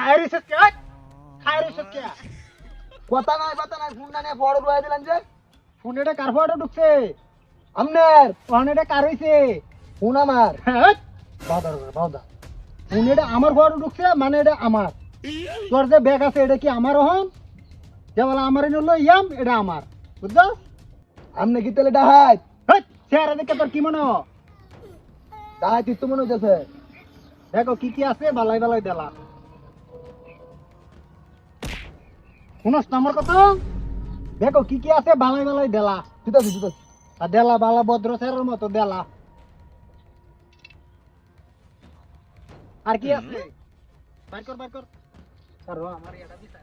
খায়রিসেস কে খায়রিসেস কে কথা নাই বাতা নাই ফোন না নিয়ে বড় রয়ে দিলেন যে ফোনেটা কার ফটো ঢুকছে আমনের ফোনেটা কার হইছে ফোন আমার হ্যাঁ বাদা ফোনেটা আমার ফটো ঢুকছে মানে এটা আমার তোর যে ব্যাগ আছে এটা কি আমার হন যে বলে আমার নিলো ইয়াম এটা আমার বুঝছো আমনে কি তাহলে ডাহাই হেট চেহারা দেখে তোর কি মনে হয় ডাহাই তুই তো মনে হইতেছে দেখো কি কি আছে বালাই বালাই দেলা শুনস না আমার কথা দেখো কি কি আছে বালাই বালাই দেলা জুতা আর দেলা বালা ভদ্র চেহারার মতো দেলা আর কি আছে বাইর কর আর আমার এটা দিছে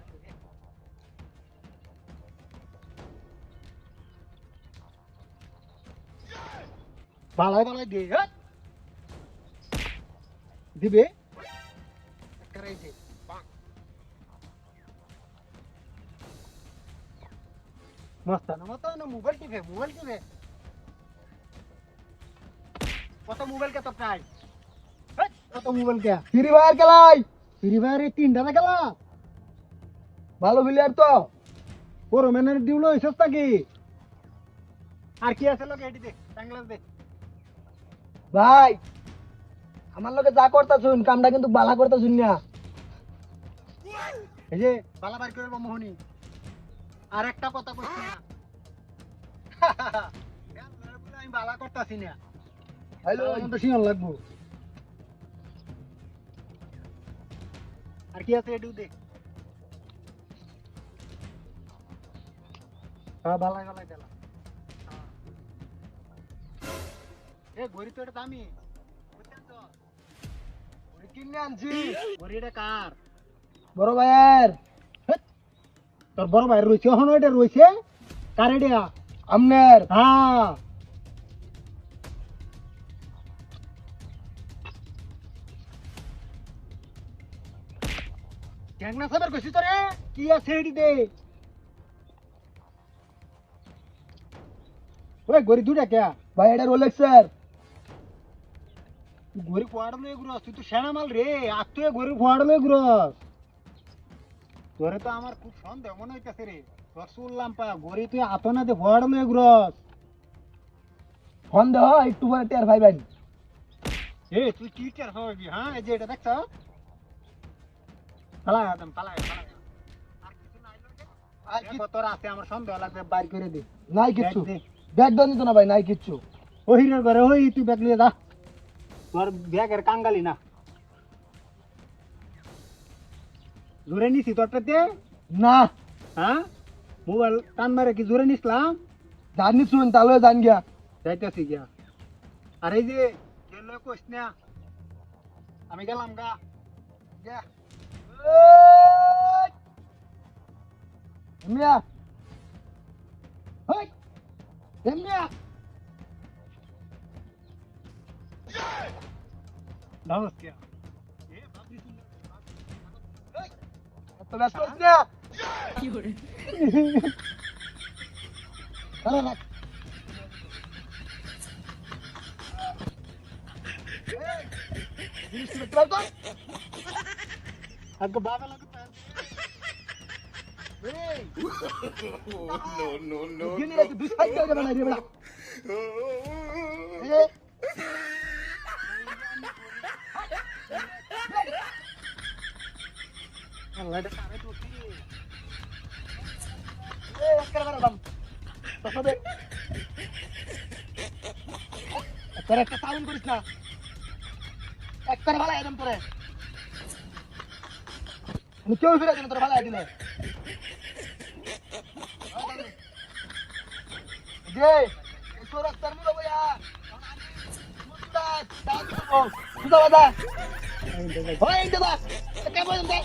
বালাই বালাই দে হেট দিবে করাইছে মস্তানা মতো না মোবাইল টিপে কত মোবাইল কে তো প্রায় কত মোবাইল কে ফ্রি ফায়ার খেলাই ফ্রি ফায়ারে 3টা না খেলা ভালো প্লেয়ার তো বড় ম্যানের ডিউলো হইছস নাকি আর কি আছে লোক এটি দে বাংলাদেশ দে ভাই আমার লগে যা করতাছুন কামটা কিন্তু বালা করতাছুন না এই যে বালা বাইর করে মোহনী আর একটা কথা কইছি না আমি বালা করতাছি না হ্যালো তো শিওর লাগবো আর কি আছে এটু দে বালাই বালাই দেলা এ ঘড়ি তো এটা দামি বুঝছেন তো ঘড়ি কিনে আনছি ঘড়ি এটা কার বড় ভাইয়ের তোর বড় ভাই রয়েছে হন এটা রয়েছে কার এটা আমনের হ্যাঁ গ্যাংনা সাবার কইছি তোরে কি আছে এটি দে ওই গরি দুটা কে ভাই এটা রোলেক্সের গরি কোয়াড়লো এগুরস তুই তো সেনা মাল রে আর তুই গরি কোয়াড়লো এগুরস তোরে তো আমার খুব সন্দেহ মনে হইতাছে রে তোর শুনলাম পা গরি তুই আতনা দে কোয়াড়লো এগুরস সন্দেহ একটু পরে টের ভাইবেন এ তুই কি কেয়ার হবি হ্যাঁ এই যে এটা দেখছ পালা একদম পালা আর কিছু নাই লগে আর কি তোর আছে আমার সন্দেহ লাগবে বাইর করে দে নাই কিচ্ছু দে ব্যাগ দন তো না ভাই নাই কিচ্ছু ওই হিরের ঘরে ওই তুই ব্যাগ লিয়ে যা তোর ব্যাগের কাঙ্গালি না জোরে নিছি তোরটাতে না হ্যাঁ মোবাইল টান মারে কি জোরে নিছিলাম জানি শুন তাহলে জান গিয়া যাইতেছি গিয়া আর এই যে গেল কইস না আমি গেলাম গা গিয়া মিয়া হই মিয়া দাওস কিয়া তো ব্যস্ত হইছ না কি করে আরে রাখ জিনিস দেখতে পারতো আগে বাবা লাগতে no গিনি রে তুই সাইড করে না রে বড়া এ আল্লাহ এটা কারে তো কি এ করে বাবা তো দে তোর একটা সাউন্ড করিস না এক করে ভালো একদম তোরে আমি কেউ ফিরে দিন তোর ভালো দিলে যে তোর রাস্তার মিলো বয়া মুস্তা দাদু সুদা বাদা হয় দাদা কে বলেন দে